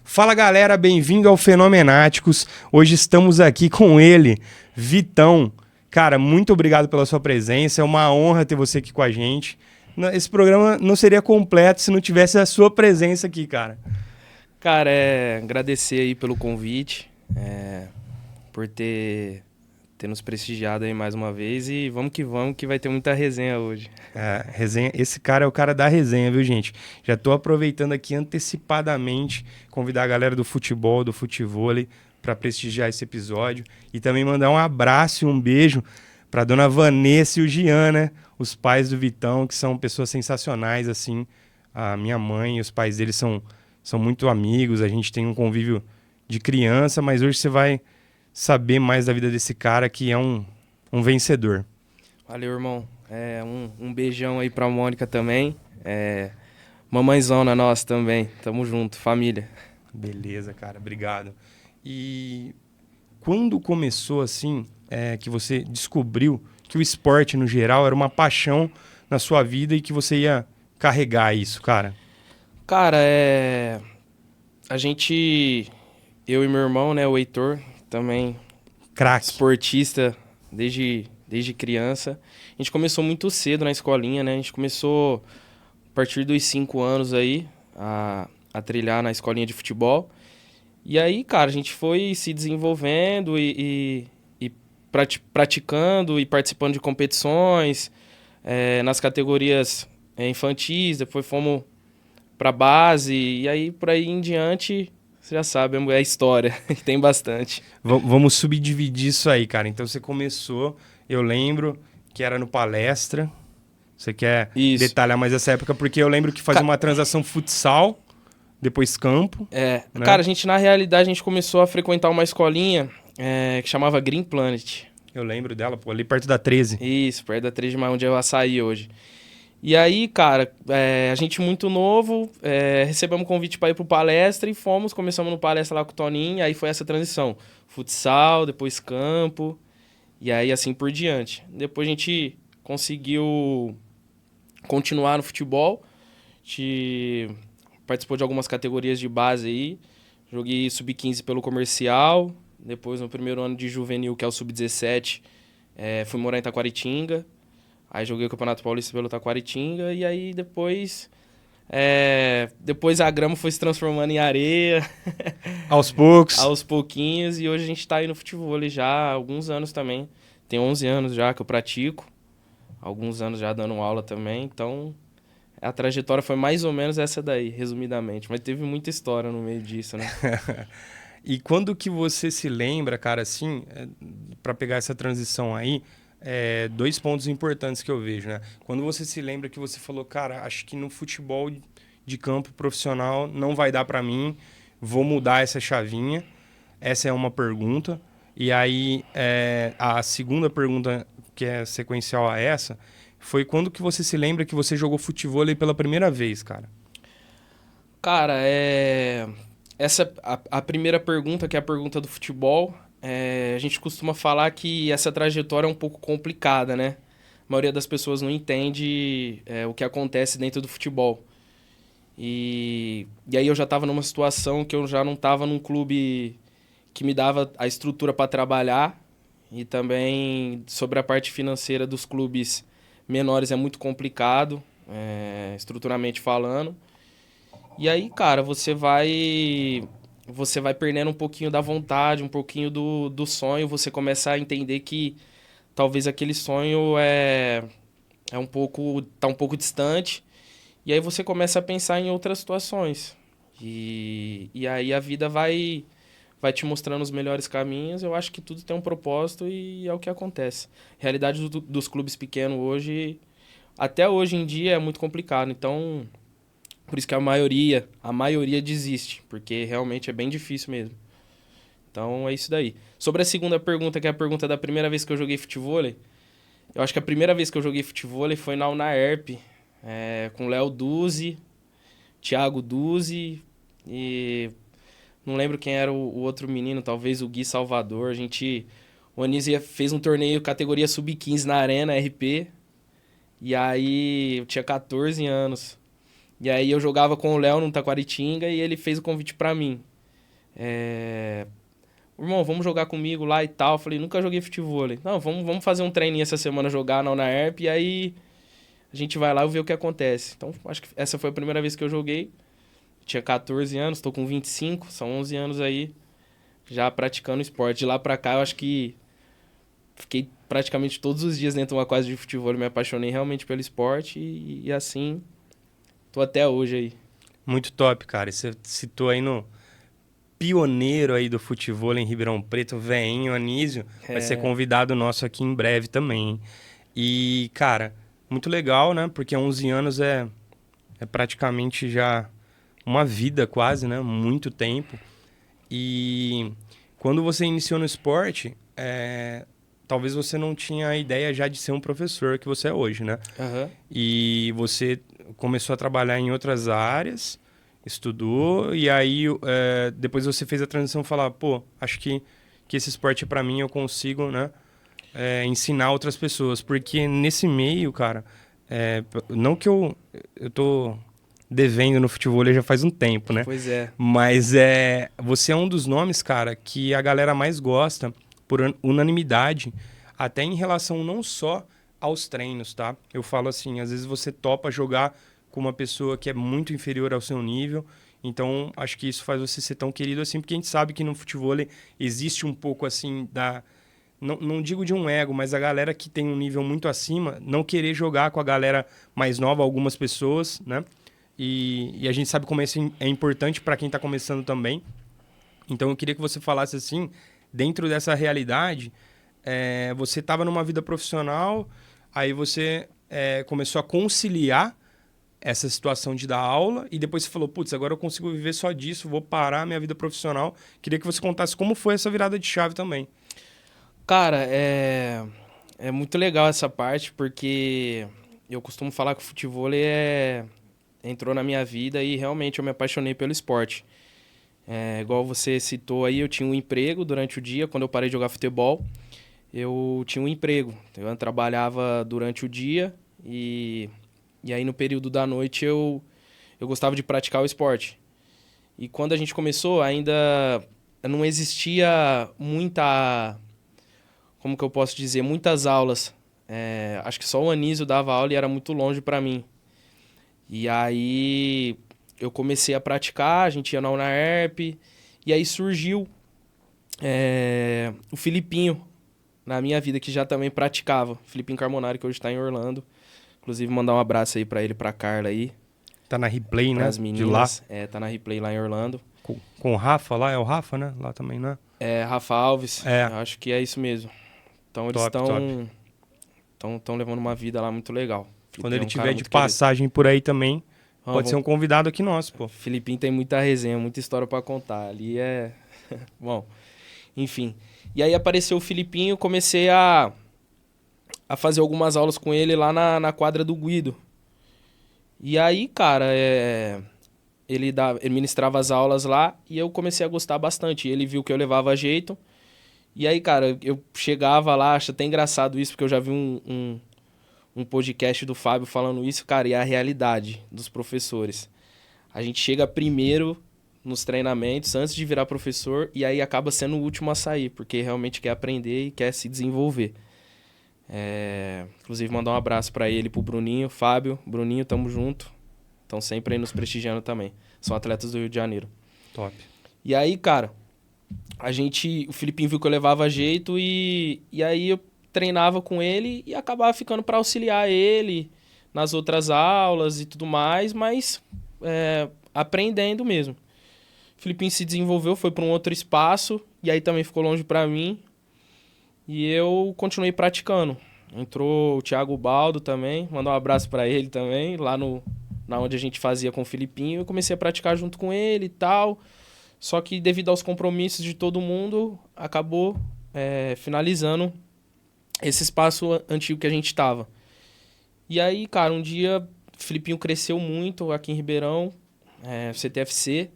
Fala galera, bem-vindo ao Fenomenáticos. Hoje estamos aqui com ele, Vitão. Cara, muito obrigado pela sua presença, é uma honra ter você aqui com a gente. Esse programa não seria completo se não tivesse a sua presença aqui, cara. Cara, agradecer aí pelo convite, por ter nos prestigiado aí mais uma vez e vamos, que vai ter muita resenha hoje. Resenha, esse cara é o cara da resenha, viu, gente? Já tô aproveitando aqui antecipadamente, convidar a galera do futebol, do futevôlei, para prestigiar esse episódio e também mandar um abraço e um beijo para dona Vanessa e o Gian, né? Os pais do Vitão, que são pessoas sensacionais, assim. A minha mãe e os pais dele são muito amigos, a gente tem um convívio de criança, mas hoje você vai saber mais da vida desse cara que é um vencedor. Valeu, irmão. Um beijão aí pra Mônica também. Mamãezona nossa também. Tamo junto, família. Beleza, cara. Obrigado. E quando começou, assim, que você descobriu que o esporte, no geral, era uma paixão na sua vida e que você ia carregar isso, cara? Cara, a gente... Eu e meu irmão, né, o Heitor, também Craque. esportista desde criança. A gente começou muito cedo na escolinha, né? A gente começou a partir dos 5 anos aí a trilhar na escolinha de futebol. E aí, cara, a gente foi se desenvolvendo e praticando e participando de competições nas categorias infantis, depois fomos pra base, e aí por aí em diante, você já sabe, é a história, tem bastante. Vamos subdividir isso aí, cara. Então você começou, eu lembro que era no Palestra. Você quer Isso. detalhar mais essa época? Porque eu lembro que fazia uma transação futsal, depois campo. Né? Cara, na realidade, a gente começou a frequentar uma escolinha que chamava Green Planet. Eu lembro dela, pô, ali perto da 13. Isso, perto da 13 de maio, onde é o açaí hoje. E aí, cara, a gente muito novo, recebemos um convite para ir pro Palestra e começamos no Palestra lá com o Toninho, e aí foi essa transição. Futsal, depois campo, e aí assim por diante. Depois a gente conseguiu continuar no futebol, a gente participou de algumas categorias de base aí, joguei sub-15 pelo comercial, depois no primeiro ano de juvenil, que é o sub-17, fui morar em Taquaritinga. Aí joguei o Campeonato Paulista pelo Taquaritinga e aí depois a grama foi se transformando em areia. Aos poucos. Aos pouquinhos, e hoje a gente tá aí no futevôlei já há alguns anos também. Tem 11 anos já que eu pratico, alguns anos já dando aula também, então a trajetória foi mais ou menos essa daí, resumidamente. Mas teve muita história no meio disso, né? E quando que você se lembra, cara, assim, para pegar essa transição aí, dois pontos importantes que eu vejo, né? Quando você se lembra que você falou, cara, acho que no futebol de campo profissional não vai dar para mim, vou mudar essa chavinha. Essa é uma pergunta. E aí, a segunda pergunta, que é sequencial a essa, foi quando que você se lembra que você jogou futevôlei pela primeira vez, cara? Cara, essa a primeira pergunta, que é a pergunta do futebol, a gente costuma falar que essa trajetória é um pouco complicada, né? A maioria das pessoas não entende o que acontece dentro do futebol. E aí eu já estava numa situação que eu já não estava num clube que me dava a estrutura para trabalhar, e também sobre a parte financeira dos clubes menores é muito complicado, estruturalmente falando. E aí, cara, você vai perdendo um pouquinho da vontade, um pouquinho do sonho, você começa a entender que talvez aquele sonho tá um pouco distante, e aí você começa a pensar em outras situações. E aí a vida vai te mostrando os melhores caminhos. Eu acho que tudo tem um propósito e é o que acontece. A realidade dos clubes pequenos hoje, até hoje em dia, é muito complicado, então... Por isso que a maioria desiste, porque realmente é bem difícil mesmo. Então é isso daí. Sobre a segunda pergunta, que é a pergunta da primeira vez que eu joguei futevôlei, eu acho que a primeira vez que eu joguei futevôlei foi na Unaerp, com Léo Duzi, Thiago Duzi e não lembro quem era o outro menino, talvez o Gui Salvador. O Anísio fez um torneio categoria sub-15 na Arena RP, e aí eu tinha 14 anos. E aí eu jogava com o Léo no Taquaritinga e ele fez o convite pra mim. Irmão, vamos jogar comigo lá e tal. Eu falei, nunca joguei futevôlei. Não, vamos fazer um treininho essa semana, jogar na UNAERP, e aí a gente vai lá e vê o que acontece. Então, acho que essa foi a primeira vez que eu joguei. Tinha 14 anos, tô com 25, são 11 anos aí já praticando esporte. De lá pra cá, eu acho que fiquei praticamente todos os dias dentro de uma quadra de futebol. Me apaixonei realmente pelo esporte e assim tô até hoje aí. Muito top, cara. Você citou aí no pioneiro aí do futebol em Ribeirão Preto, veinho Anísio, vai ser convidado nosso aqui em breve também, hein? E, cara, muito legal, né? Porque 11 anos é praticamente já uma vida quase, né? Muito tempo. E quando você iniciou no esporte, talvez você não tinha a ideia já de ser um professor que você é hoje, né? Aham. E você começou a trabalhar em outras áreas, estudou, e aí depois você fez a transição e falar, pô, acho que esse esporte é pra mim, eu consigo, né? Ensinar outras pessoas. Porque nesse meio, cara, não que eu tô devendo no futebol já faz um tempo, né? Pois é. Mas você é um dos nomes, cara, que a galera mais gosta por unanimidade, até em relação não só aos treinos, tá? Eu falo assim, às vezes você topa jogar com uma pessoa que é muito inferior ao seu nível, então acho que isso faz você ser tão querido assim, porque a gente sabe que no futebol existe um pouco assim não digo de um ego, mas a galera que tem um nível muito acima, não querer jogar com a galera mais nova, algumas pessoas, né? E a gente sabe como isso é importante para quem está começando também. Então eu queria que você falasse assim, dentro dessa realidade, você estava numa vida profissional, aí você começou a conciliar essa situação de dar aula e depois você falou, putz, agora eu consigo viver só disso, vou parar a minha vida profissional. Queria que você contasse como foi essa virada de chave também. Cara, é muito legal essa parte, porque eu costumo falar que o futebol entrou na minha vida e realmente eu me apaixonei pelo esporte. Igual você citou aí, eu tinha um emprego durante o dia, quando eu parei de jogar futebol, eu tinha um emprego. Eu trabalhava durante o dia e aí no período da noite eu gostava de praticar o esporte. E quando a gente começou, ainda não existia como que eu posso dizer, muitas aulas. Acho que só o Anísio dava aula e era muito longe pra mim. E aí eu comecei a praticar, a gente ia na UNAERP, e aí surgiu o Filipinho na minha vida, que já também praticava. Filipinho Carbonari, que hoje tá em Orlando. Inclusive, mandar um abraço aí pra ele, pra Carla aí, Tá na replay, né? pras De lá. meninas. Tá na replay lá em Orlando. Com o Rafa lá, é o Rafa, né? Lá também, né? Rafa Alves, É. eu acho que é isso mesmo. Então eles Top. estão levando uma vida lá muito legal. Quando Filipinho ele é um tiver cara de muito passagem por aí também, querido. pode ser um convidado aqui nosso, pô. Filipinho tem muita resenha, muita história pra contar. Ali é... Bom, enfim. E aí apareceu o Filipinho, comecei a fazer algumas aulas com ele lá na quadra do Guido. E aí, cara, ele ministrava as aulas lá e eu comecei a gostar bastante. Ele viu que eu levava jeito. E aí, cara, eu chegava lá, acho até engraçado isso, porque eu já vi um podcast do Fábio falando isso, cara, e é a realidade dos professores. A gente chega primeiro nos treinamentos, antes de virar professor, e aí acaba sendo o último a sair, porque realmente quer aprender e quer se desenvolver. Inclusive, mandar um abraço pra ele, pro Bruninho, Fábio. Bruninho, tamo junto. Estão sempre aí nos prestigiando também. São atletas do Rio de Janeiro. Top. E aí, cara, o Filipinho viu que eu levava jeito e aí eu treinava com ele e acabava ficando pra auxiliar ele nas outras aulas e tudo mais, mas aprendendo mesmo. O Filipinho se desenvolveu, foi pra um outro espaço e aí também ficou longe pra mim. E eu continuei praticando. Entrou o Thiago Baldo também, mandou um abraço pra ele também, lá na onde a gente fazia com o Filipinho. Eu comecei a praticar junto com ele e tal. Só que devido aos compromissos de todo mundo, acabou finalizando esse espaço antigo que a gente estava. E aí, cara, um dia o Filipinho cresceu muito aqui em Ribeirão, CTFC.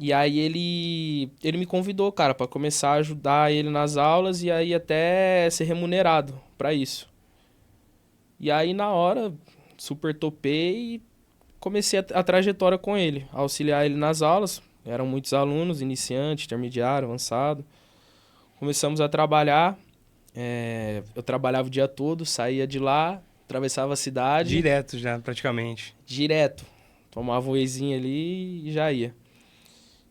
E aí ele me convidou, cara, para começar a ajudar ele nas aulas e aí até ser remunerado para isso. E aí na hora, super topei e comecei a trajetória com ele, auxiliar ele nas aulas. Eram muitos alunos, iniciante, intermediário, avançado. Começamos a trabalhar. Eu trabalhava o dia todo, saía de lá, atravessava a cidade. Direto já, praticamente. Direto. Tomava um wheyzinho ali e já ia.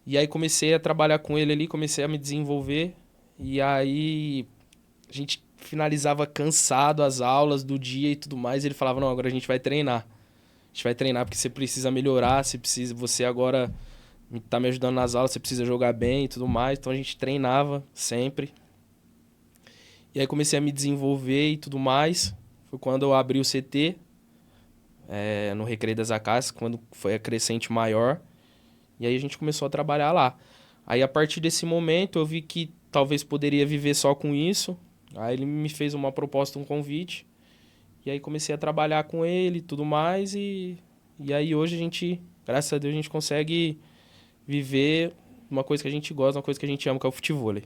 E aí comecei a trabalhar com ele ali, comecei a me desenvolver. E aí a gente finalizava cansado as aulas do dia e tudo mais. E ele falava, não, agora a gente vai treinar. A gente vai treinar porque você precisa melhorar, você agora tá me ajudando nas aulas, você precisa jogar bem e tudo mais. Então a gente treinava sempre. E aí comecei a me desenvolver e tudo mais. Foi quando eu abri o CT, no Recreio das Acácias, quando foi a crescente maior. E aí a gente começou a trabalhar lá. Aí a partir desse momento eu vi que talvez poderia viver só com isso. Aí ele me fez uma proposta, um convite. E aí comecei a trabalhar com ele e tudo mais. E aí hoje a gente, graças a Deus, a gente consegue viver uma coisa que a gente gosta, uma coisa que a gente ama, que é o futevôlei.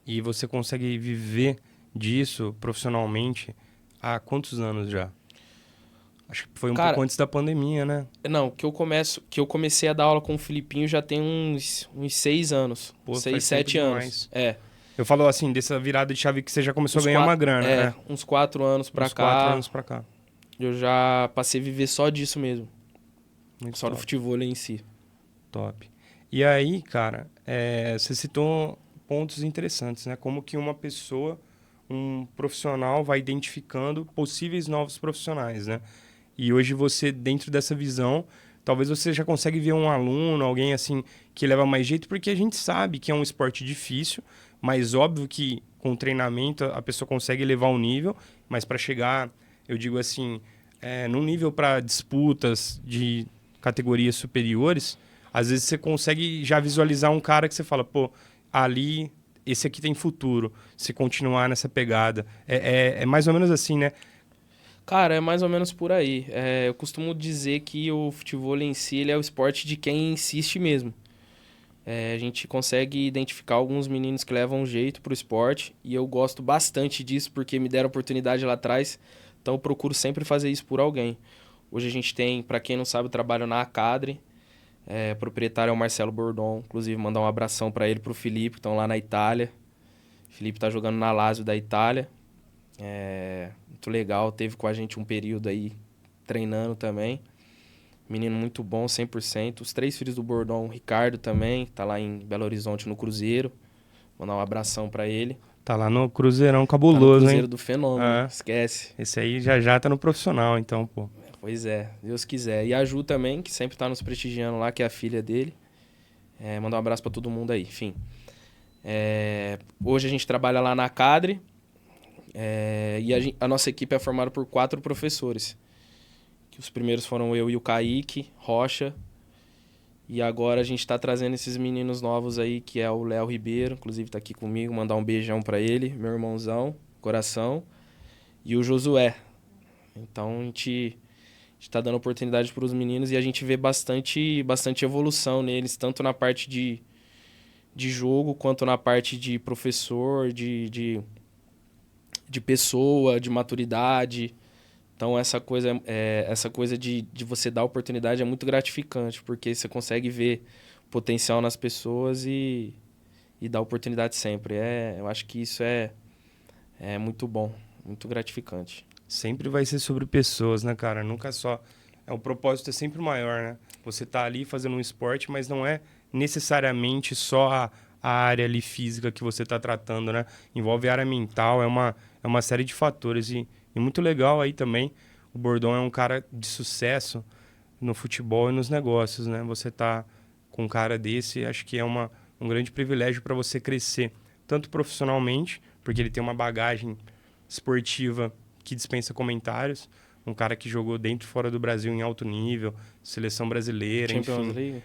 E você consegue viver disso profissionalmente há quantos anos já? Acho que foi um Cara, pouco antes da pandemia, né? não, que eu comecei a dar aula com o Filipinho já tem uns 6 anos. Pô, 6, faz 7 tempo anos. demais. Eu falo assim, dessa virada de chave que você já começou a ganhar uma grana, né? Uns 4 anos pra Uns cá. 4 anos pra cá. Eu já passei a viver só disso mesmo. Muito Só do top. futevôlei em si. Top. E aí, cara, você citou pontos interessantes, né? Como que uma pessoa, um profissional, vai identificando possíveis novos profissionais, né? E hoje você, dentro dessa visão, talvez você já consegue ver um aluno, alguém assim, que leva mais jeito, porque a gente sabe que é um esporte difícil, mas óbvio que com treinamento a pessoa consegue elevar o nível, mas para chegar, eu digo assim, num nível para disputas de categorias superiores, às vezes você consegue já visualizar um cara que você fala, pô, ali, esse aqui tem futuro, se continuar nessa pegada. É mais ou menos assim, né? Cara, é mais ou menos por aí. Eu costumo dizer que o futevôlei em si ele é o esporte de quem insiste mesmo. A gente consegue identificar alguns meninos que levam jeito pro esporte e eu gosto bastante disso porque me deram oportunidade lá atrás. Então eu procuro sempre fazer isso por alguém. Hoje a gente tem, para quem não sabe, o trabalho na Acadre. O proprietário é o Marcelo Bordon. Inclusive, mandar um abração para ele e pro Felipe, que estão lá na Itália. O Felipe tá jogando na Lazio da Itália. Muito legal, teve com a gente um período aí treinando também. Menino muito bom, 100%. Os 3 filhos do Bordão, o Ricardo também, tá lá em Belo Horizonte no Cruzeiro. Mandar um abração pra ele. Tá lá no Cruzeirão Tá no cabuloso, Cruzeiro hein? do Fenômeno, esquece. Esse aí já tá no profissional, então, pô. Pois é, Deus quiser. E a Ju também, que sempre tá nos prestigiando lá, que é a filha dele. Mandar um abraço pra todo mundo aí, enfim. Hoje a gente trabalha lá na Cadre. E a nossa equipe é formada por 4 professores. Que os primeiros foram eu e o Kaique Rocha. E agora a gente tá trazendo esses meninos novos aí, que é o Léo Ribeiro, inclusive tá aqui comigo, mandar um beijão pra ele, meu irmãozão, coração. E o Josué. Então a gente tá dando oportunidade pros meninos e a gente vê bastante evolução neles, tanto na parte de jogo, quanto na parte de professor, de pessoa, de maturidade. Então essa coisa de você dar oportunidade é muito gratificante, porque você consegue ver potencial nas pessoas e dar oportunidade sempre. Eu acho que isso é muito bom, muito gratificante. Sempre vai ser sobre pessoas, né, cara? Nunca só... O propósito é sempre maior, né? Você tá ali fazendo um esporte, mas não é necessariamente só a área ali física que você tá tratando, né? Envolve a área mental, é uma série de fatores. E muito legal aí também, o Bordão é um cara de sucesso no futebol e nos negócios, né? Você tá com um cara desse, acho que é um grande privilégio para você crescer, tanto profissionalmente, porque ele tem uma bagagem esportiva que dispensa comentários, um cara que jogou dentro e fora do Brasil em alto nível, seleção brasileira, Champions enfim. League?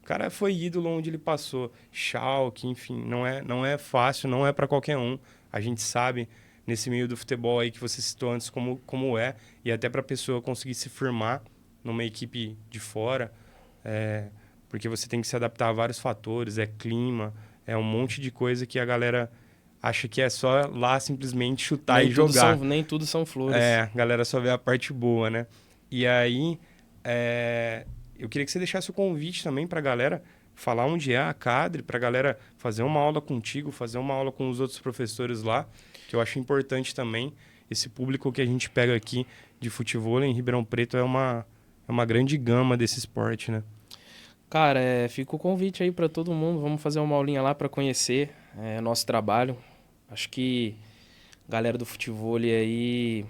O cara foi ídolo onde ele passou. Schalke, enfim, não é fácil, não é para qualquer um. A gente sabe nesse meio do futebol aí que você citou antes como é, e até para a pessoa conseguir se firmar numa equipe de fora, porque você tem que se adaptar a vários fatores, clima, um monte de coisa que a galera acha que é só lá simplesmente chutar e jogar. Nem tudo são flores. A galera só vê a parte boa, né? E aí, eu queria que você deixasse o convite também pra galera falar onde é a Cadre, pra galera fazer uma aula contigo, fazer uma aula com os outros professores lá, que eu acho importante também. Esse público que a gente pega aqui de futebol em Ribeirão Preto é uma grande gama desse esporte, né? Cara, fica o convite aí para todo mundo. Vamos fazer uma aulinha lá para conhecer nosso trabalho. Acho que a galera do futebol aí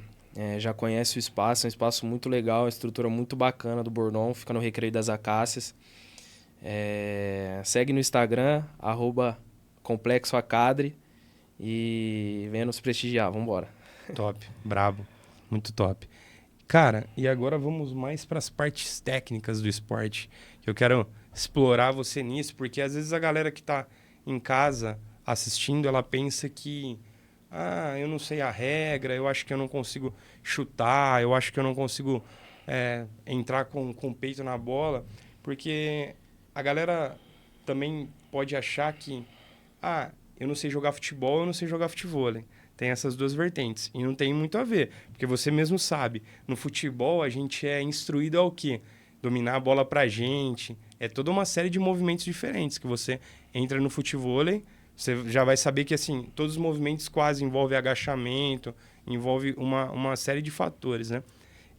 já conhece o espaço. É um espaço muito legal, uma estrutura muito bacana do Bordon. Fica no Recreio das Acácias. Segue no Instagram, @complexoacadre e venha nos prestigiar. Vambora. Top, brabo, muito top. Cara, e agora vamos mais para as partes técnicas do esporte. Eu quero explorar você nisso, porque às vezes a galera que está em casa assistindo, ela pensa que, eu não sei a regra, eu acho que eu não consigo chutar, eu acho que eu não consigo entrar com o peito na bola, porque a galera também pode achar que, eu não sei jogar futebol, eu não sei jogar futevôlei. Tem essas duas vertentes. E não tem muito a ver. Porque você mesmo sabe, no futebol a gente é instruído ao quê? Dominar a bola pra gente. É toda uma série de movimentos diferentes que você entra no futevôlei, você já vai saber que assim, todos os movimentos quase envolvem agachamento, envolve uma série de fatores, né?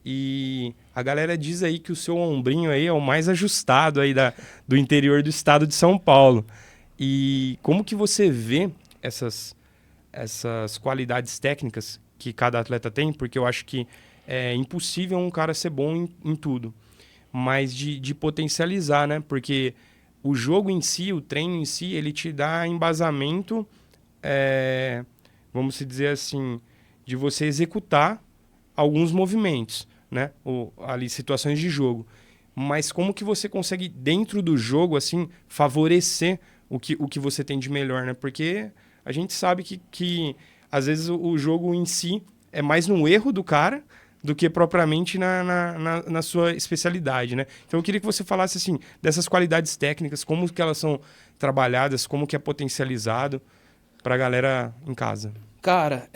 E a galera diz aí que o seu ombrinho aí é o mais ajustado aí do interior do estado de São Paulo. E como que você vê essas qualidades técnicas que cada atleta tem? Porque eu acho que é impossível um cara ser bom em tudo, mas de potencializar, né? Porque o jogo em si, o treino em si, ele te dá embasamento, vamos dizer assim, de você executar alguns movimentos, né? Ali, situações de jogo. Mas como que você consegue, dentro do jogo, assim, favorecer o que você tem de melhor, né? Porque a gente sabe que às vezes, o jogo em si é mais no erro do cara do que propriamente na sua especialidade, né? Então, eu queria que você falasse, assim, dessas qualidades técnicas, como que elas são trabalhadas, como que é potencializado para a galera em casa. Cara,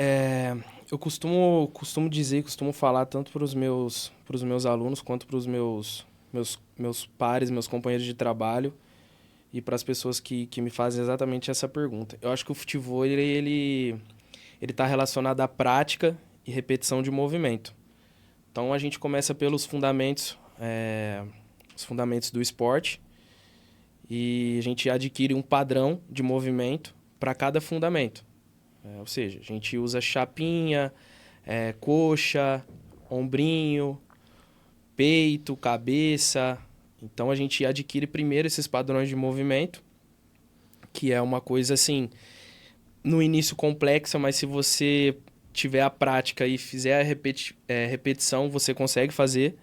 eu costumo dizer, costumo falar tanto para os meus alunos quanto para os meus pares, meus companheiros de trabalho e para as pessoas que me fazem exatamente essa pergunta. Eu acho que o futebol ele está relacionado à prática e repetição de movimento. Então a gente começa pelos fundamentos, os fundamentos do esporte e a gente adquire um padrão de movimento para cada fundamento. Ou seja, a gente usa chapinha, coxa, ombrinho, peito, cabeça. Então a gente adquire primeiro esses padrões de movimento, que é uma coisa assim, no início complexa, mas se você tiver a prática e fizer a repetição, você consegue fazer.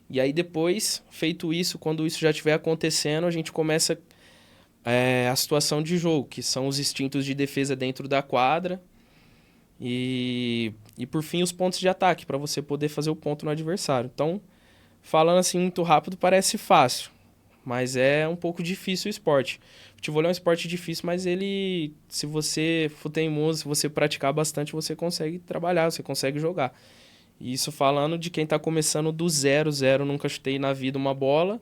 E aí depois, feito isso, quando isso já estiver acontecendo, a gente começa a situação de jogo, que são os instintos de defesa dentro da quadra e por fim os pontos de ataque, para você poder fazer o ponto no adversário. Então, falando assim muito rápido, parece fácil, mas é um pouco difícil o esporte. O futebol é um esporte difícil, mas ele, se você for teimoso, se você praticar bastante, você consegue trabalhar, você consegue jogar. E isso falando de quem está começando do zero, nunca chutei na vida uma bola,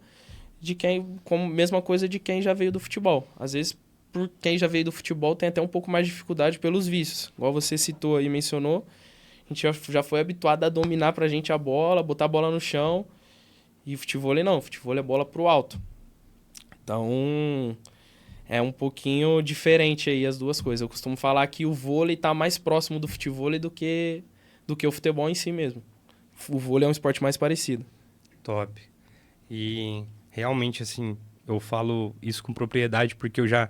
de quem, como mesma coisa de quem já veio do futebol. Às vezes, por quem já veio do futebol, tem até um pouco mais de dificuldade pelos vícios. Igual você citou aí, mencionou, a gente já foi habituado a dominar pra gente a bola, botar a bola no chão. E futevôlei não, futevôlei é bola pro alto. Então, é um pouquinho diferente aí as duas coisas. Eu costumo falar que o vôlei tá mais próximo do futevôlei do que o futebol em si mesmo. O vôlei é um esporte mais parecido. Top. E realmente, assim, eu falo isso com propriedade porque eu já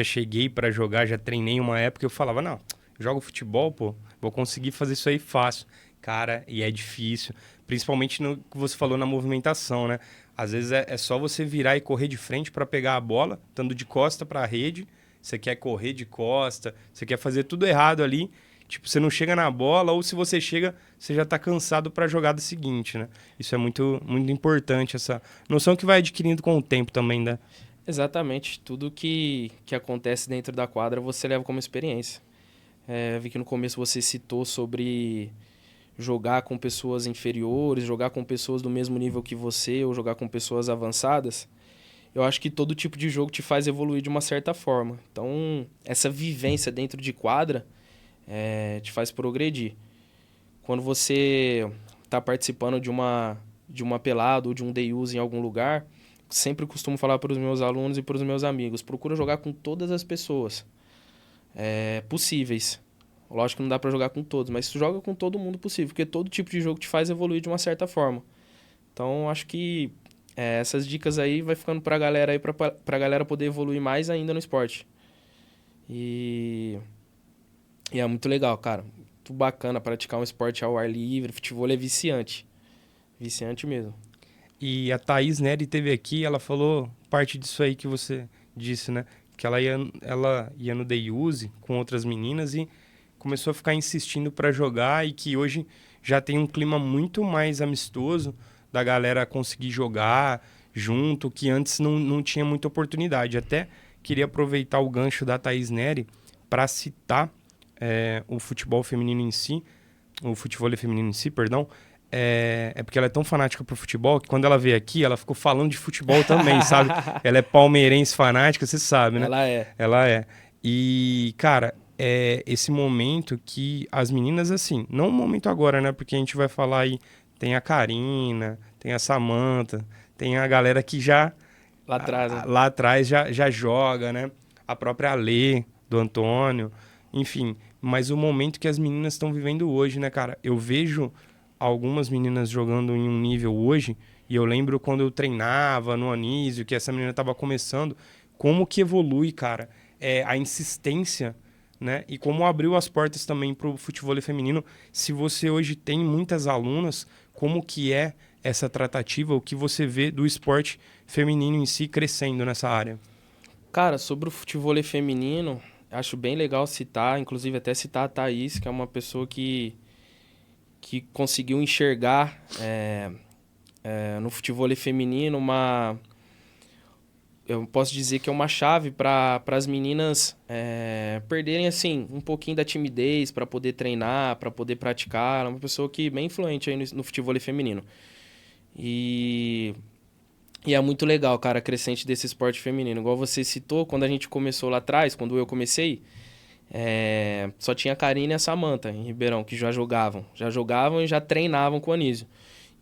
cheguei para jogar, já treinei uma época e eu falava, não, jogo futebol, pô, vou conseguir fazer isso aí fácil. Cara, e é difícil, principalmente no que você falou na movimentação, né? Às vezes é só você virar e correr de frente para pegar a bola, estando de costa para a rede, você quer correr de costa, você quer fazer tudo errado ali, tipo, você não chega na bola, ou se você chega, você já tá cansado para a jogada seguinte, né? Isso é muito, muito importante, essa noção que vai adquirindo com o tempo também, né? Exatamente. Tudo que acontece dentro da quadra você leva como experiência. Vi que no começo você citou sobre jogar com pessoas inferiores, jogar com pessoas do mesmo nível que você ou jogar com pessoas avançadas. eu acho que todo tipo de jogo te faz evoluir de uma certa forma. Então, essa vivência dentro de quadra te faz progredir. Quando você está participando de uma pelada ou de um day use em algum lugar, sempre costumo falar para os meus alunos e para os meus amigos, procura jogar com todas as pessoas possíveis. Lógico que não dá para jogar com todos, mas joga com todo mundo possível, porque todo tipo de jogo te faz evoluir de uma certa forma. Então, acho que essas dicas aí vai ficando pra galera aí, pra galera poder evoluir mais ainda no esporte. E é muito legal, cara. Muito bacana praticar um esporte ao ar livre. Futebol é viciante. Viciante mesmo. E a Thaís Neri teve aqui, ela falou parte disso aí que você disse, né? Que ela ia no day use com outras meninas e começou a ficar insistindo para jogar e que hoje já tem um clima muito mais amistoso da galera conseguir jogar junto, que antes não tinha muita oportunidade. Até queria aproveitar o gancho da Thaís Neri para citar o futebol feminino em si, o futebol feminino em si, perdão. É porque ela é tão fanática pro futebol que quando ela veio aqui, ela ficou falando de futebol também, sabe? Ela é palmeirense fanática, você sabe, né? Ela é. E, cara, esse momento que as meninas, assim, não o momento agora, né? Porque a gente vai falar aí, tem a Karina, tem a Samantha, tem a galera que já... Lá atrás, né? Lá atrás já joga, né? A própria Alê, do Antônio, enfim. Mas o momento que as meninas estão vivendo hoje, né, cara? Eu vejo algumas meninas jogando em um nível hoje, e eu lembro quando eu treinava no Anísio, que essa menina estava começando, como que evolui, cara, a insistência, né? E como abriu as portas também para o futebol feminino. Se você hoje tem muitas alunas, como que é essa tratativa, o que você vê do esporte feminino em si crescendo nessa área? Cara, sobre o futebol feminino, acho bem legal citar, inclusive até citar a Thaís, que é uma pessoa que conseguiu enxergar no futebol feminino eu posso dizer que é uma chave para as meninas perderem assim um pouquinho da timidez para poder treinar, para poder praticar. Ela é uma pessoa que é bem influente aí no futebol feminino. E é muito legal, cara, a crescente desse esporte feminino. Igual você citou, quando a gente começou lá atrás, quando eu comecei, só tinha a Karina e a Samantha em Ribeirão, que já jogavam e já treinavam com o Anísio.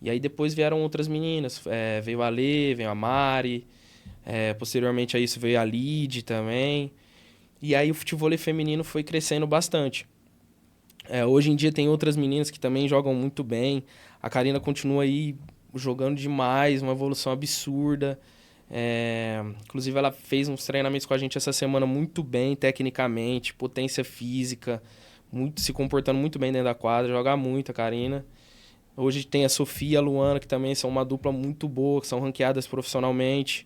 E aí depois vieram outras meninas, veio a Lê, veio a Mari, posteriormente a isso veio a Lid também. E aí o futebol feminino foi crescendo bastante. Hoje em dia tem outras meninas que também jogam muito bem. A Karina continua aí jogando demais, uma evolução absurda. Inclusive ela fez uns treinamentos com a gente essa semana muito bem tecnicamente, potência física, se comportando muito bem dentro da quadra, joga muito a Karina. Hoje tem a Sofia e a Luana, que também são uma dupla muito boa, que são ranqueadas profissionalmente.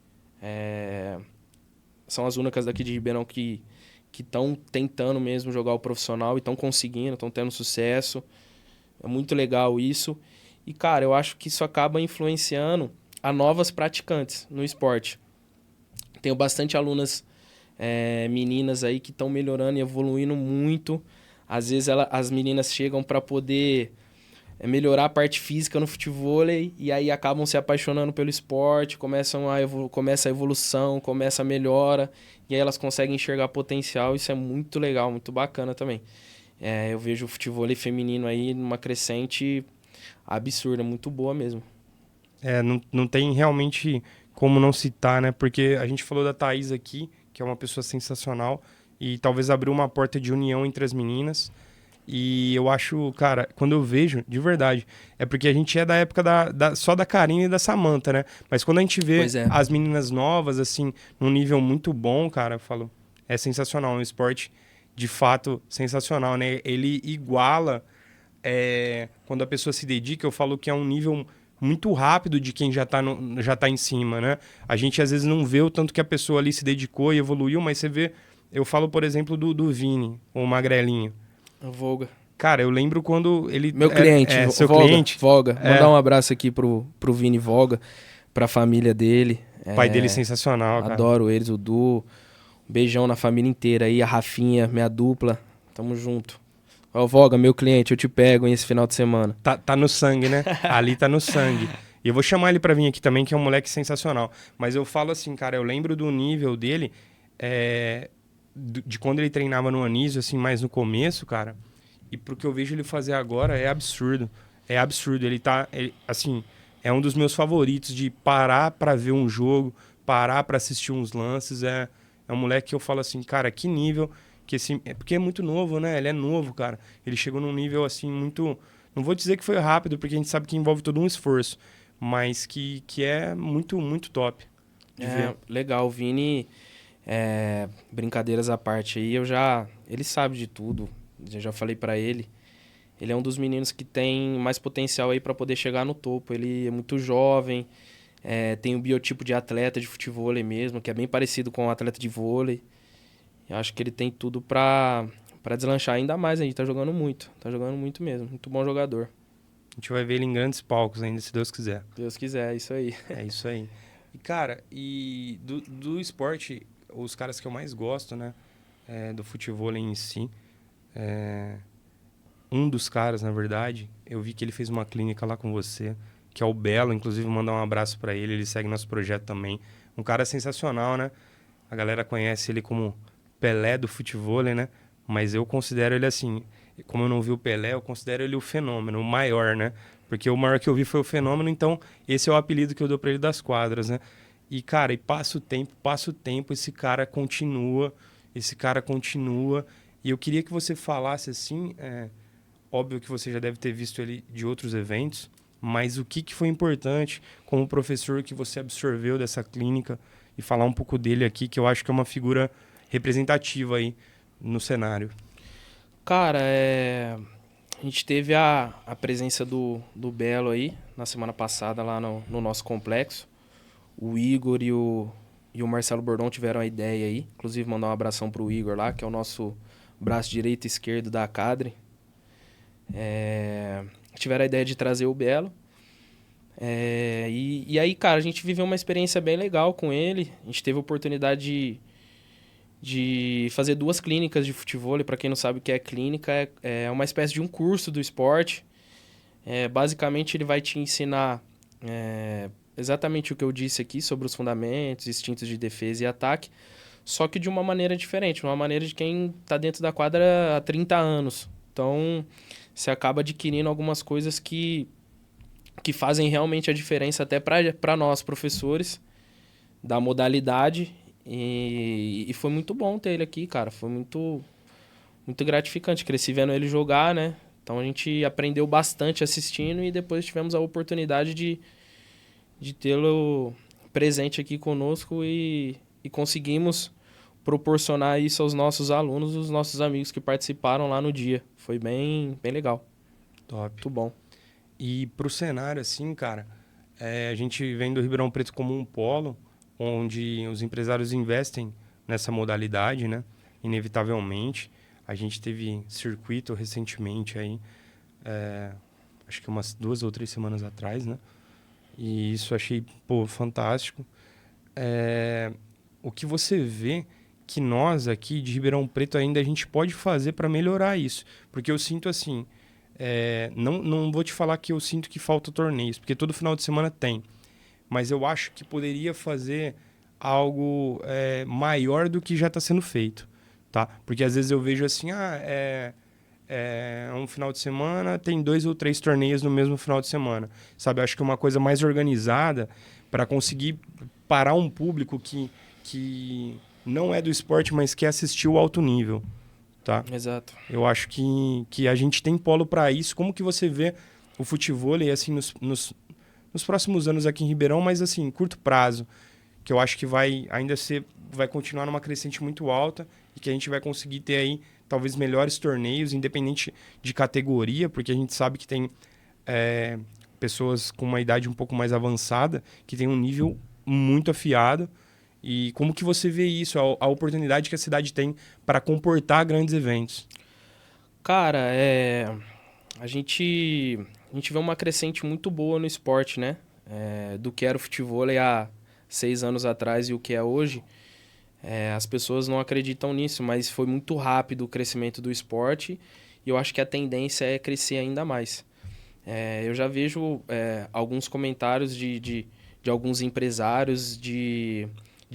São as únicas daqui de Ribeirão que estão tentando mesmo jogar o profissional e estão conseguindo, estão tendo sucesso. É muito legal isso. E, cara, eu acho que isso acaba influenciando a novas praticantes no esporte. Tenho bastante alunas meninas aí que estão melhorando e evoluindo muito. Às vezes as meninas chegam para poder melhorar a parte física no futevôlei e aí acabam se apaixonando pelo esporte, começa a evolução, começa a melhora e aí elas conseguem enxergar potencial. Isso é muito legal, muito bacana também. Eu vejo o futevôlei feminino aí numa crescente absurda, muito boa mesmo. Não tem realmente como não citar, né? Porque a gente falou da Thaís aqui, que é uma pessoa sensacional e talvez abriu uma porta de união entre as meninas. E eu acho, cara, quando eu vejo, de verdade, é porque a gente é da época só da Karina e da Samantha, né? Mas quando a gente vê as meninas novas, assim, num nível muito bom, cara, eu falo, é sensacional, é um esporte de fato sensacional, né? Ele iguala, quando a pessoa se dedica, eu falo que é um nível muito rápido de quem já tá em cima, né? A gente às vezes não vê o tanto que a pessoa ali se dedicou e evoluiu, mas você vê, eu falo, por exemplo, do Vini, o Magrelinho. Voga. Cara, eu lembro quando ele... Meu cliente, seu Voga, cliente. Voga. Mandar um abraço aqui pro Vini Voga, pra família dele. O pai dele é sensacional, cara. Adoro eles, o Du. Um beijão na família inteira aí, a Rafinha, minha dupla. Tamo junto. Voga, meu cliente, eu te pego esse final de semana. Tá no sangue, né? Ali tá no sangue. E eu vou chamar ele pra vir aqui também, que é um moleque sensacional. Mas eu falo assim, cara, eu lembro do nível dele, de quando ele treinava no Anísio, assim, mais no começo, cara. E pro que eu vejo ele fazer agora é absurdo. É absurdo. Assim, é um dos meus favoritos de parar pra ver um jogo, parar pra assistir uns lances. É um moleque que eu falo assim, cara, que nível que esse... Porque é muito novo, né? Ele é novo, cara. Ele chegou num nível, assim, muito... Não vou dizer que foi rápido, porque a gente sabe que envolve todo um esforço. Mas que é muito, muito top de ver. Legal, o Vini, brincadeiras à parte aí, ele sabe de tudo, eu já falei pra ele. Ele é um dos meninos que tem mais potencial aí pra poder chegar no topo. Ele é muito jovem, tem um biotipo de atleta de futevôlei mesmo, que é bem parecido com o atleta de vôlei. Eu acho que ele tem tudo pra deslanchar ainda mais. A gente tá jogando muito mesmo. Muito bom jogador. A gente vai ver ele em grandes palcos ainda, se Deus quiser. Deus quiser, é isso aí. É isso aí. E, cara, do esporte, os caras que eu mais gosto, né, do futevôlei em si, um dos caras, na verdade, eu vi que ele fez uma clínica lá com você, que é o Belo, inclusive mandar um abraço pra ele segue nosso projeto também. Um cara sensacional, né? A galera conhece ele como Pelé do futevôlei, né? Mas eu considero ele assim, como eu não vi o Pelé, eu considero ele o fenômeno, o maior, né? Porque o maior que eu vi foi o fenômeno, então esse é o apelido que eu dou pra ele das quadras, né? E, cara, e passa o tempo, esse cara continua. E eu queria que você falasse assim, óbvio que você já deve ter visto ele de outros eventos, mas o que foi importante como professor que você absorveu dessa clínica e falar um pouco dele aqui, que eu acho que é uma figura representativa aí no cenário. Cara, a gente teve a presença do Belo aí na semana passada lá no nosso complexo. O Igor e o Marcelo Bordon tiveram a ideia aí. Inclusive, mandar um abração pro Igor lá, que é o nosso braço direito e esquerdo da Cadre. Tiveram a ideia de trazer o Belo. E aí, cara, a gente viveu uma experiência bem legal com ele. A gente teve a oportunidade de fazer 2 clínicas de futevôlei. Para quem não sabe o que é clínica, é uma espécie de um curso do esporte. Basicamente, ele vai te ensinar exatamente o que eu disse aqui sobre os fundamentos, instintos de defesa e ataque, só que de uma maneira diferente, uma maneira de quem está dentro da quadra há 30 anos. Então, você acaba adquirindo algumas coisas que fazem realmente a diferença até para nós, professores, da modalidade. E foi muito bom ter ele aqui, cara. Foi muito, muito gratificante. Cresci vendo ele jogar, né? Então a gente aprendeu bastante assistindo e depois tivemos a oportunidade de tê-lo presente aqui conosco e conseguimos proporcionar isso aos nossos alunos, os nossos amigos que participaram lá no dia. Foi bem, bem legal. Top. Muito bom. E pro cenário, assim, cara, a gente vem do Ribeirão Preto como um polo, onde os empresários investem nessa modalidade, né? Inevitavelmente. A gente teve circuito recentemente aí, acho que umas 2 ou 3 semanas atrás, né? E isso eu achei, pô, fantástico. O que você vê que nós aqui de Ribeirão Preto ainda a gente pode fazer para melhorar isso? Porque eu sinto assim, não vou te falar que eu sinto que falta torneios, porque todo final de semana tem. Mas eu acho que poderia fazer algo maior do que já está sendo feito, tá? Porque às vezes eu vejo assim, um final de semana tem 2 ou 3 torneios no mesmo final de semana, sabe? Eu acho que uma coisa mais organizada para conseguir parar um público que não é do esporte, mas quer assistir o alto nível, tá? Exato. Eu acho que a gente tem polo para isso. Como que você vê o futevôlei assim nos próximos anos aqui em Ribeirão, mas assim, curto prazo, que eu acho que vai continuar numa crescente muito alta e que a gente vai conseguir ter aí talvez melhores torneios, independente de categoria, porque a gente sabe que tem pessoas com uma idade um pouco mais avançada que tem um nível muito afiado. E como que você vê isso, a oportunidade que a cidade tem para comportar grandes eventos? Cara, a gente vê uma crescente muito boa no esporte, né? Do que era o futevôlei há 6 anos atrás e o que é hoje. As pessoas não acreditam nisso, mas foi muito rápido o crescimento do esporte e eu acho que a tendência é crescer ainda mais. Eu já vejo alguns comentários de alguns empresários de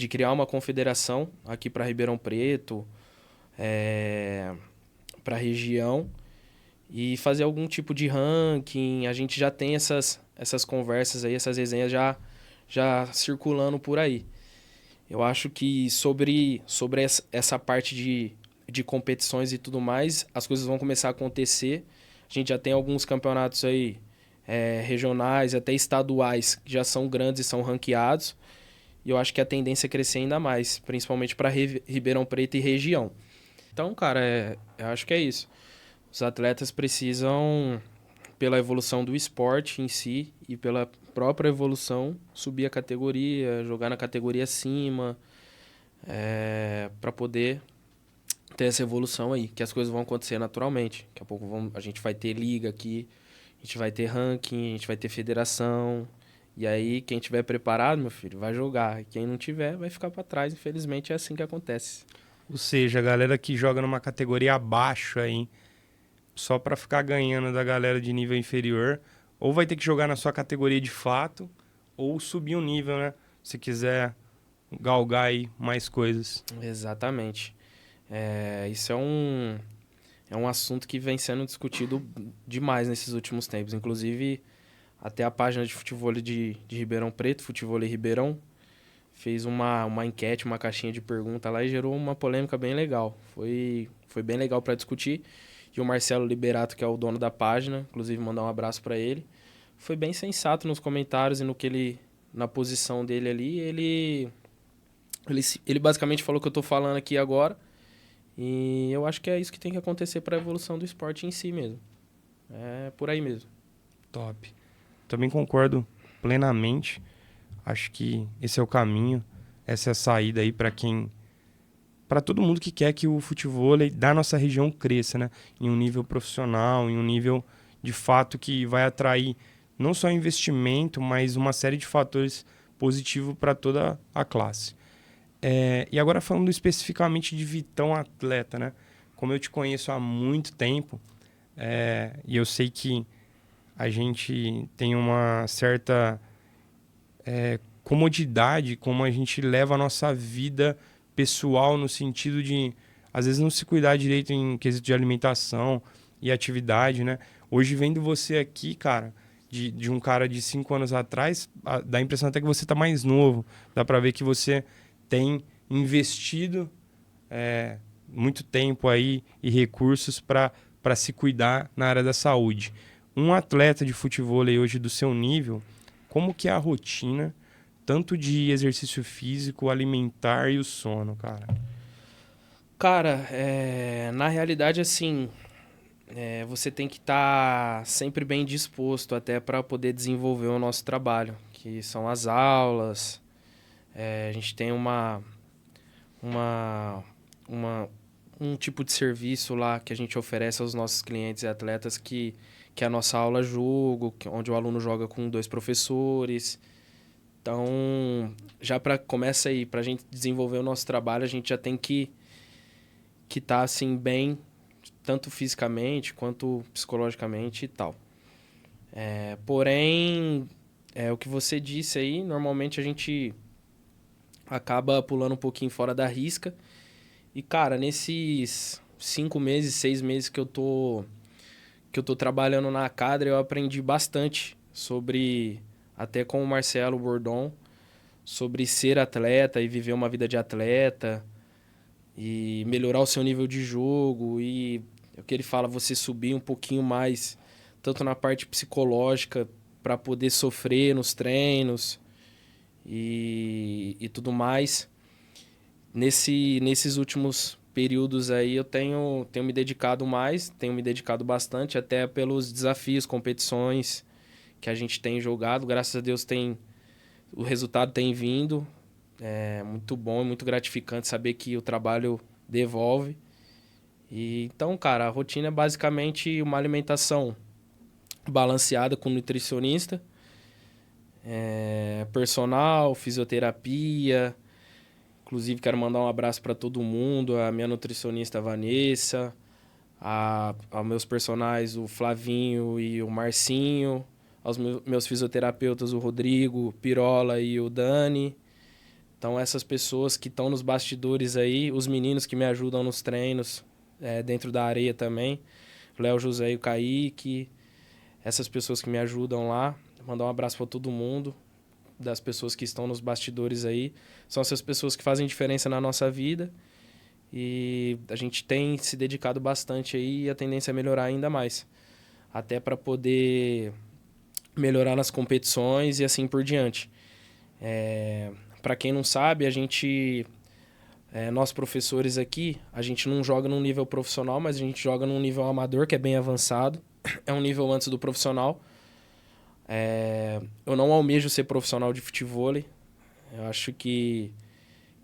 criar uma confederação aqui para Ribeirão Preto, para a região, e fazer algum tipo de ranking. A gente já tem essas conversas aí, essas resenhas já circulando por aí. Eu acho que sobre essa parte de competições e tudo mais, as coisas vão começar a acontecer. A gente já tem alguns campeonatos aí regionais, até estaduais, que já são grandes e são ranqueados. E eu acho que a tendência é crescer ainda mais, principalmente para Ribeirão Preto e região. Então, cara, eu acho que é isso. Os atletas precisam, pela evolução do esporte em si e pela própria evolução, subir a categoria, jogar na categoria acima, para poder ter essa evolução aí, que as coisas vão acontecer naturalmente. Daqui a pouco a gente vai ter liga aqui, a gente vai ter ranking, a gente vai ter federação. E aí, quem tiver preparado, meu filho, vai jogar. E quem não tiver, vai ficar para trás. Infelizmente, é assim que acontece. Ou seja, a galera que joga numa categoria abaixo aí, só para ficar ganhando da galera de nível inferior, ou vai ter que jogar na sua categoria de fato, ou subir um nível, né? Se quiser galgar aí mais coisas. Exatamente. Isso é um assunto que vem sendo discutido demais nesses últimos tempos. Inclusive, até a página de futebol de Ribeirão Preto, Futebol Ribeirão, fez uma enquete, uma caixinha de pergunta lá e gerou uma polêmica bem legal. Foi bem legal para discutir. E o Marcelo Liberato, que é o dono da página, inclusive mandar um abraço para ele, foi bem sensato nos comentários e no que na posição dele ali. Ele basicamente falou o que eu tô falando aqui agora. E eu acho que é isso que tem que acontecer para a evolução do esporte em si mesmo. É por aí mesmo. Top. Também concordo plenamente. Acho que esse é o caminho, essa é a saída aí para todo mundo que quer que o futebol da nossa região cresça, né? Em um nível profissional, em um nível de fato que vai atrair não só investimento, mas uma série de fatores positivos para toda a classe. E agora falando especificamente de Vitão atleta, né? Como eu te conheço há muito tempo, e eu sei que a gente tem uma certa comodidade como a gente leva a nossa vida pessoal no sentido de, às vezes, não se cuidar direito em quesito de alimentação e atividade, né? Hoje, vendo você aqui, cara, de um cara de 5 anos atrás, dá a impressão até que você tá mais novo. Dá pra ver que você tem investido muito tempo aí e recursos para se cuidar na área da saúde. Um atleta de futebol aí hoje do seu nível, como que é a rotina, tanto de exercício físico, alimentar e o sono, cara? Cara, na realidade, assim, você tem que estar sempre bem disposto até para poder desenvolver o nosso trabalho, que são as aulas. A gente tem uma, um tipo de serviço lá que a gente oferece aos nossos clientes e atletas que é a nossa aula jogo, onde o aluno joga com 2 professores. Então, começa aí, para a gente desenvolver o nosso trabalho, a gente já tem que estar assim bem, tanto fisicamente quanto psicologicamente e tal. Porém, o que você disse aí, normalmente a gente acaba pulando um pouquinho fora da risca. E, cara, nesses 5 meses, 6 meses que eu tô trabalhando na Cadre, eu aprendi bastante sobre, até com o Marcelo Bordon, sobre ser atleta e viver uma vida de atleta e melhorar o seu nível de jogo. E é o que ele fala, você subir um pouquinho mais, tanto na parte psicológica, para poder sofrer nos treinos e tudo mais. Nesses últimos períodos aí eu tenho me dedicado mais, tenho me dedicado bastante, até pelos desafios, competições que a gente tem jogado. Graças a Deus o resultado tem vindo. É muito bom, muito gratificante saber que o trabalho devolve. Então, cara, a rotina é basicamente uma alimentação balanceada com nutricionista, personal, fisioterapia. Inclusive, quero mandar um abraço para todo mundo, a minha nutricionista Vanessa, aos meus personagens, o Flavinho e o Marcinho, aos meus fisioterapeutas, o Rodrigo, o Pirola e o Dani. Então, essas pessoas que estão nos bastidores aí, os meninos que me ajudam nos treinos, dentro da areia também, o Léo José e o Kaique, essas pessoas que me ajudam lá, mandar um abraço para todo mundo, das pessoas que estão nos bastidores aí, são essas pessoas que fazem diferença na nossa vida e a gente tem se dedicado bastante aí e a tendência é melhorar ainda mais, até para poder melhorar nas competições e assim por diante. Para quem não sabe, nós professores aqui, a gente não joga num nível profissional, mas a gente joga num nível amador, que é bem avançado. É um nível antes do profissional. Eu não almejo ser profissional de futevôlei. Eu acho que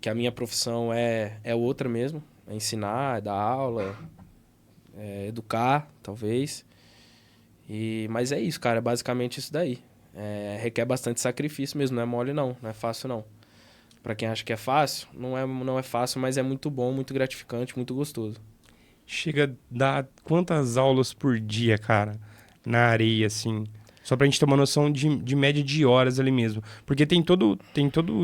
a minha profissão é outra mesmo. É ensinar, é dar aula, é educar, talvez. Mas é isso, cara. É basicamente isso daí. Requer bastante sacrifício mesmo, não é mole não é fácil não. Pra quem acha que é fácil, não é fácil, mas é muito bom, muito gratificante, muito gostoso. Chega a dar quantas aulas por dia, cara, na areia, assim? Só pra gente ter uma noção de média de horas ali mesmo. Porque tem todo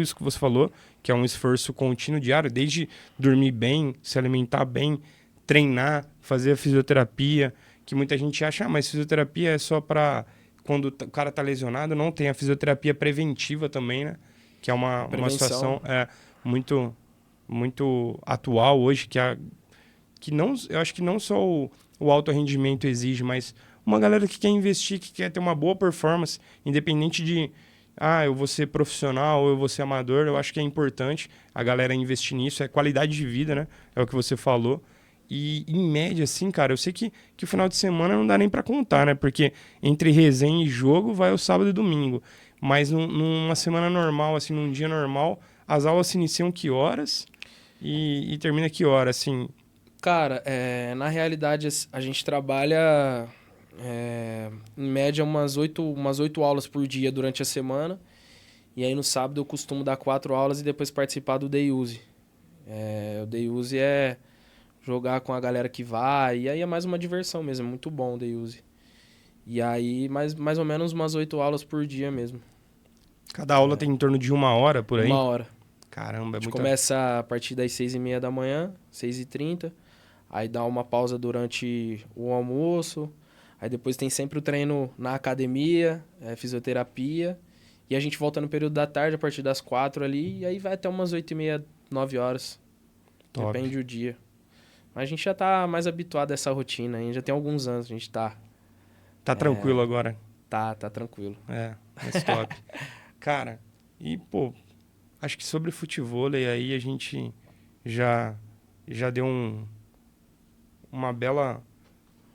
isso que você falou, que é um esforço contínuo diário, desde dormir bem, se alimentar bem, treinar, fazer a fisioterapia, que muita gente acha, mas fisioterapia é só pra quando o cara tá lesionado. Não, tem a fisioterapia preventiva também, né? Que é uma situação muito, muito atual hoje, que não, eu acho que não só o alto rendimento exige, mas uma galera que quer investir, que quer ter uma boa performance, independente de, eu vou ser profissional ou eu vou ser amador, eu acho que é importante a galera investir nisso, é qualidade de vida, né? É o que você falou. E, em média, assim, cara, eu sei que o final de semana não dá nem pra contar, né? Porque entre resenha e jogo vai o sábado e domingo. Mas numa semana normal, assim, num dia normal, as aulas se iniciam que horas e termina que horas, assim? Cara, na realidade a gente trabalha em média umas 8 aulas por dia durante a semana. E aí no sábado eu costumo dar 4 aulas e depois participar do Day Use. O Day Use é jogar com a galera que vai, e aí é mais uma diversão mesmo, é muito bom o Day Use. E aí mais ou menos umas 8 aulas por dia mesmo. Cada aula tem em torno de 1 hora por aí? 1 hora. Caramba, A é gente muita... começa a partir das 6h30 da manhã, 6h30. Aí dá uma pausa durante o almoço. Aí depois tem sempre o treino na academia, fisioterapia. E a gente volta no período da tarde, a partir das 4 ali. E aí vai até umas 8h30, 9 horas. Top. Depende do dia. Mas a gente já tá mais habituado a essa rotina. Já tem alguns anos a gente tá. Tá tranquilo agora? Tá tranquilo. Mas top. Cara, e pô, acho que sobre futevôlei aí a gente já deu uma bela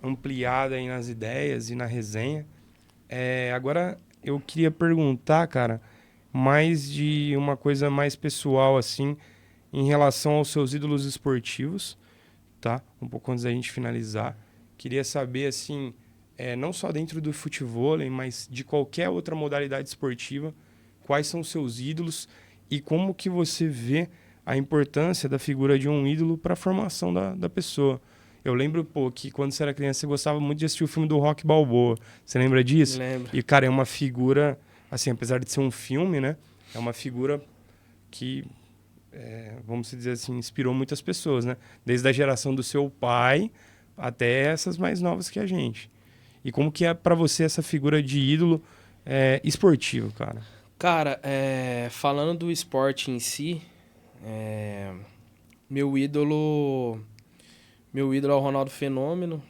ampliada aí nas ideias e na resenha. Agora eu queria perguntar, cara, mais de uma coisa mais pessoal, assim, em relação aos seus ídolos esportivos, tá? Um pouco antes da gente finalizar. Queria saber, assim, não só dentro do futevôlei, mas de qualquer outra modalidade esportiva, quais são os seus ídolos e como que você vê a importância da figura de um ídolo para a formação da pessoa. Eu lembro, pô, que quando você era criança você gostava muito de assistir o filme do Rock Balboa. Você lembra disso? Lembro. E, cara, é uma figura, assim, apesar de ser um filme, né? É uma figura que, vamos dizer assim, inspirou muitas pessoas, né? Desde a geração do seu pai até essas mais novas que a gente. E como que é para você essa figura de ídolo esportivo, cara? Cara, falando do esporte em si, meu ídolo é o Ronaldo Fenômeno.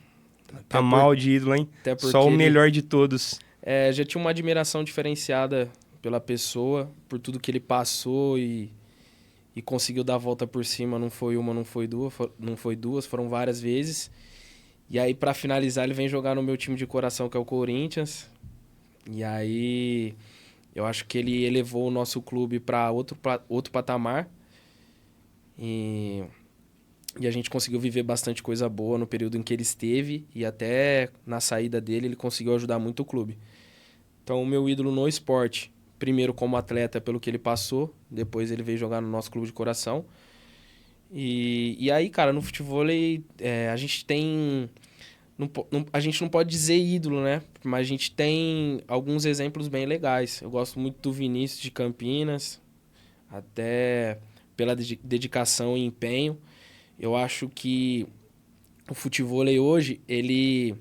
Tá mal de ídolo, hein? Até porque Só o melhor de todos. já tinha uma admiração diferenciada pela pessoa, por tudo que ele passou e conseguiu dar a volta por cima. Não foi uma, não foi duas, foram várias vezes. E aí, pra finalizar, ele vem jogar no meu time de coração, que é o Corinthians. E aí, eu acho que ele elevou o nosso clube para outro patamar. E a gente conseguiu viver bastante coisa boa no período em que ele esteve. E até na saída dele, ele conseguiu ajudar muito o clube. Então, o meu ídolo no esporte, primeiro como atleta pelo que ele passou. Depois ele veio jogar no nosso clube de coração. E aí, cara, no futevôlei, a gente tem... a gente não pode dizer ídolo, né? Mas a gente tem alguns exemplos bem legais. Eu gosto muito do Vinícius de Campinas, até pela dedicação e empenho. Eu acho que o futevôlei hoje, ele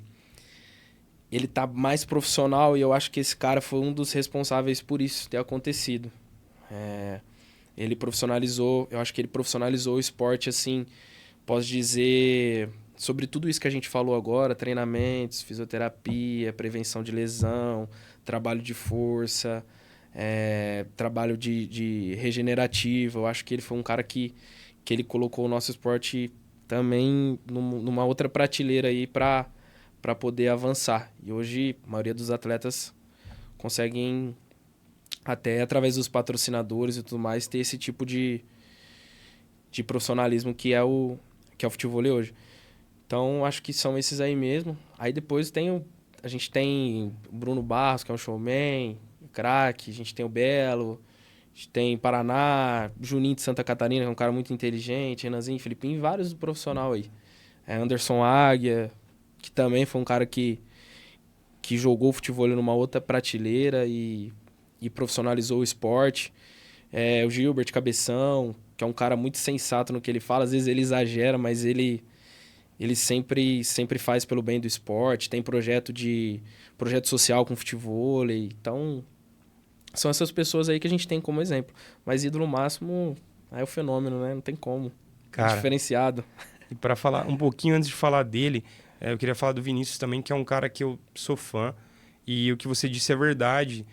tá mais profissional e eu acho que esse cara foi um dos responsáveis por isso ter acontecido. Ele profissionalizou, eu acho que ele profissionalizou o esporte, assim, posso dizer, sobre tudo isso que a gente falou agora, treinamentos, fisioterapia, prevenção de lesão, trabalho de força, trabalho de regenerativo. Eu acho que ele foi um cara que ele colocou o nosso esporte também numa outra prateleira aí para poder avançar. E hoje a maioria dos atletas conseguem, até através dos patrocinadores e tudo mais, ter esse tipo de profissionalismo que é o futevôlei hoje. Então, acho que são esses aí mesmo. Aí depois a gente tem o Bruno Barros, que é um showman, craque. A gente tem o Belo, a gente tem Paraná, Juninho de Santa Catarina, que é um cara muito inteligente, Renanzinho, Filipinho, vários profissionais aí. Anderson Águia, que também foi um cara que jogou futevôlei numa outra prateleira e profissionalizou o esporte. O Gilbert Cabeção, que é um cara muito sensato no que ele fala. Às vezes ele exagera, mas ele sempre faz pelo bem do esporte. Tem projeto social com futevôlei. Então, são essas pessoas aí que a gente tem como exemplo. Mas ídolo máximo é o fenômeno, né? Não tem como. Cara, é diferenciado. E para falar um pouquinho antes de falar dele, eu queria falar do Vinícius também, que é um cara que eu sou fã. E o que você disse é verdade.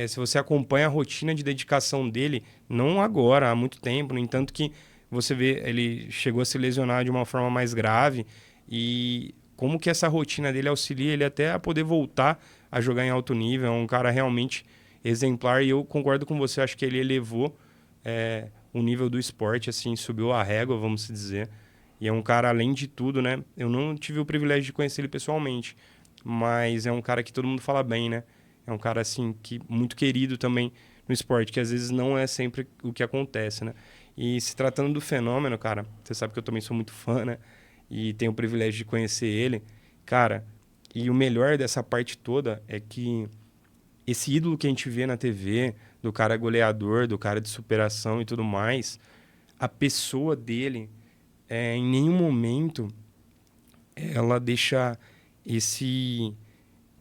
Se você acompanha a rotina de dedicação dele, não agora, há muito tempo, no entanto que você vê, ele chegou a se lesionar de uma forma mais grave, e como que essa rotina dele auxilia ele até a poder voltar a jogar em alto nível. É um cara realmente exemplar, e eu concordo com você, acho que ele elevou o nível do esporte, assim, subiu a régua, vamos dizer. E é um cara, além de tudo, né? Eu não tive o privilégio de conhecer ele pessoalmente, mas é um cara que todo mundo fala bem, né? É um cara, assim, muito querido também no esporte, que às vezes não é sempre o que acontece, né? E se tratando do fenômeno, cara, você sabe que eu também sou muito fã, né? E tenho o privilégio de conhecer ele. Cara, e o melhor dessa parte toda é que esse ídolo que a gente vê na TV, do cara goleador, do cara de superação e tudo mais, a pessoa dele, em nenhum momento, ela deixa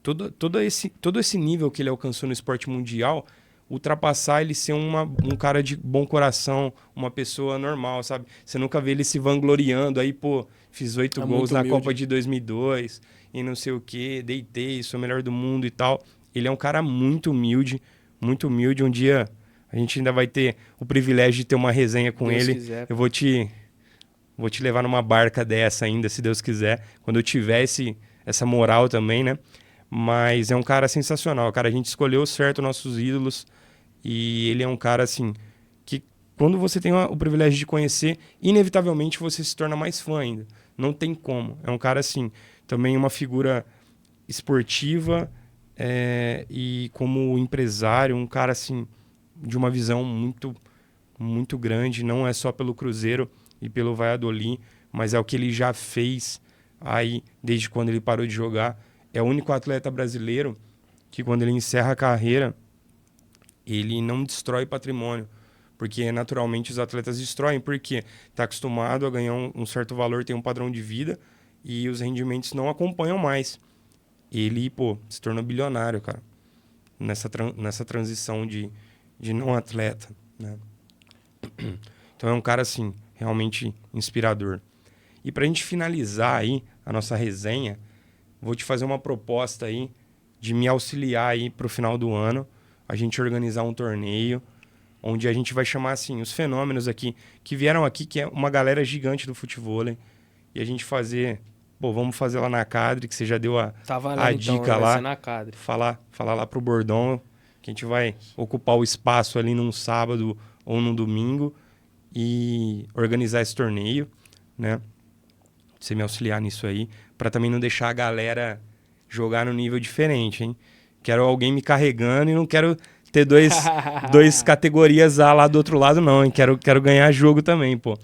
todo esse nível que ele alcançou no esporte mundial ultrapassar ele ser um cara de bom coração, uma pessoa normal, sabe? Você nunca vê ele se vangloriando, aí, pô, fiz 8 gols na Copa de 2002 e não sei o quê, deitei, sou o melhor do mundo e tal. Ele é um cara muito humilde, muito humilde. Um dia a gente ainda vai ter o privilégio de ter uma resenha com Deus ele. quiser. Eu vou te levar numa barca dessa ainda, se Deus quiser, quando eu tiver essa moral também, né? Mas é um cara sensacional, cara. A gente escolheu certo nossos ídolos e ele é um cara, assim, que quando você tem o privilégio de conhecer, inevitavelmente você se torna mais fã ainda. Não tem como. É um cara, assim, também uma figura esportiva e como empresário, um cara, assim, de uma visão muito, muito grande. Não é só pelo Cruzeiro e pelo Valladolid, mas é o que ele já fez aí desde quando ele parou de jogar. É o único atleta brasileiro que, quando ele encerra a carreira, ele não destrói patrimônio, porque naturalmente os atletas destroem, porque está acostumado a ganhar um certo valor, tem um padrão de vida e os rendimentos não acompanham mais. Ele, pô, se tornou bilionário, cara, nessa transição de não atleta, né? Então é um cara, assim, realmente inspirador. E para a gente finalizar aí a nossa resenha, vou te fazer uma proposta aí de me auxiliar aí para o final do ano, a gente organizar um torneio, onde a gente vai chamar, assim, os fenômenos aqui, que vieram aqui, que é uma galera gigante do futevôlei, e a gente vamos fazer lá na Cadre, que você já deu a dica então, lá. vai ser na Cadre. Falar lá pro Bordão, que a gente vai ocupar o espaço ali num sábado ou num domingo e organizar esse torneio, né? Você me auxiliar nisso aí, para também não deixar a galera jogar no nível diferente, hein? Quero alguém me carregando e não quero ter dois categorias A lá do outro lado, não, hein? Quero ganhar jogo também, pô.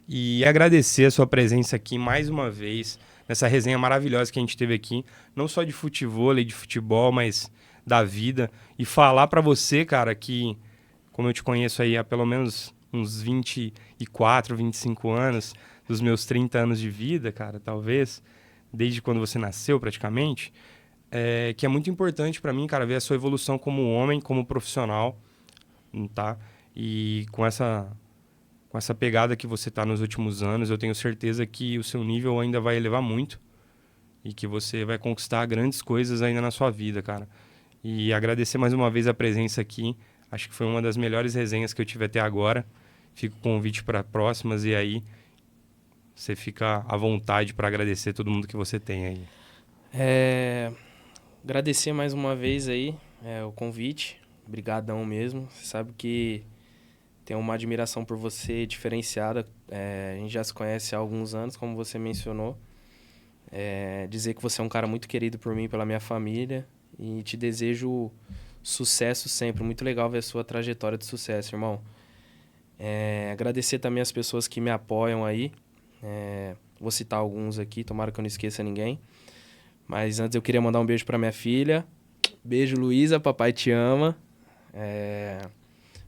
E agradecer a sua presença aqui mais uma vez, nessa resenha maravilhosa que a gente teve aqui, não só de futevôlei, de futebol, mas da vida. E falar pra você, cara, que como eu te conheço aí há pelo menos uns 24, 25 anos, dos meus 30 anos de vida, cara, talvez, desde quando você nasceu praticamente, que é muito importante pra mim, cara, ver a sua evolução como homem, como profissional, tá? E com essa pegada que você tá nos últimos anos, eu tenho certeza que o seu nível ainda vai elevar muito e que você vai conquistar grandes coisas ainda na sua vida, cara. E agradecer mais uma vez a presença aqui. Acho que foi uma das melhores resenhas que eu tive até agora. Fico com o convite para próximas e aí você fica à vontade para agradecer todo mundo que você tem aí. Agradecer mais uma vez aí o convite. Obrigadão mesmo. Você sabe que tenho uma admiração por você diferenciada. A gente já se conhece há alguns anos, como você mencionou. Dizer que você é um cara muito querido por mim, pela minha família. E te desejo sucesso sempre. Muito legal ver a sua trajetória de sucesso, irmão. Agradecer também as pessoas que me apoiam aí. Vou citar alguns aqui, tomara que eu não esqueça ninguém. Mas antes eu queria mandar um beijo pra minha filha. Beijo, Luísa, papai te ama.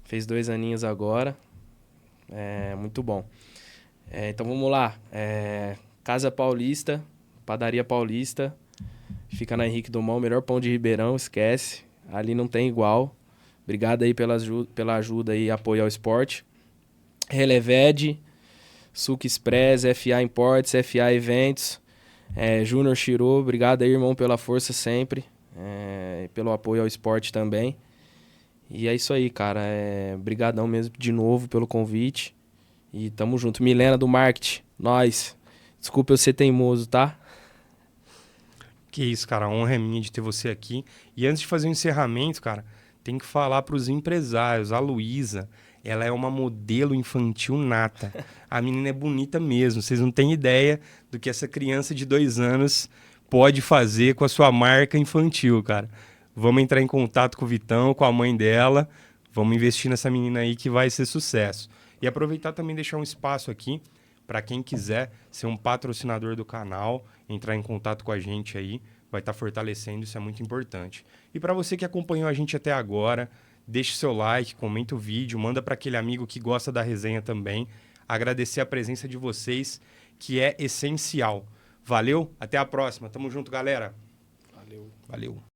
Fez 2 aninhos agora. Muito bom. Então vamos lá. Casa Paulista, Padaria Paulista. Fica na Henrique Dumont, melhor pão de Ribeirão, esquece. Ali não tem igual. Obrigado aí pela ajuda e apoio ao esporte. Releved, Suco Express, FA Imports, FA Eventos, Júnior Chiro, obrigado aí, irmão, pela força sempre, pelo apoio ao esporte também. E é isso aí, cara. Brigadão mesmo de novo pelo convite. E tamo junto. Milena do Marketing, nós. Desculpa eu ser teimoso, tá? Que isso, cara. A honra é minha de ter você aqui. E antes de fazer o encerramento, cara, tem que falar para os empresários. A Luísa, ela é uma modelo infantil nata. A menina é bonita mesmo. Vocês não têm ideia do que essa criança de 2 anos pode fazer com a sua marca infantil, cara. Vamos entrar em contato com o Vitão, com a mãe dela. Vamos investir nessa menina aí que vai ser sucesso. E aproveitar também e deixar um espaço aqui para quem quiser ser um patrocinador do canal, entrar em contato com a gente aí, vai estar fortalecendo, isso é muito importante. E para você que acompanhou a gente até agora, deixe seu like, comenta o vídeo, manda para aquele amigo que gosta da resenha também. Agradecer a presença de vocês, que é essencial. Valeu, até a próxima. Tamo junto, galera. Valeu. Valeu.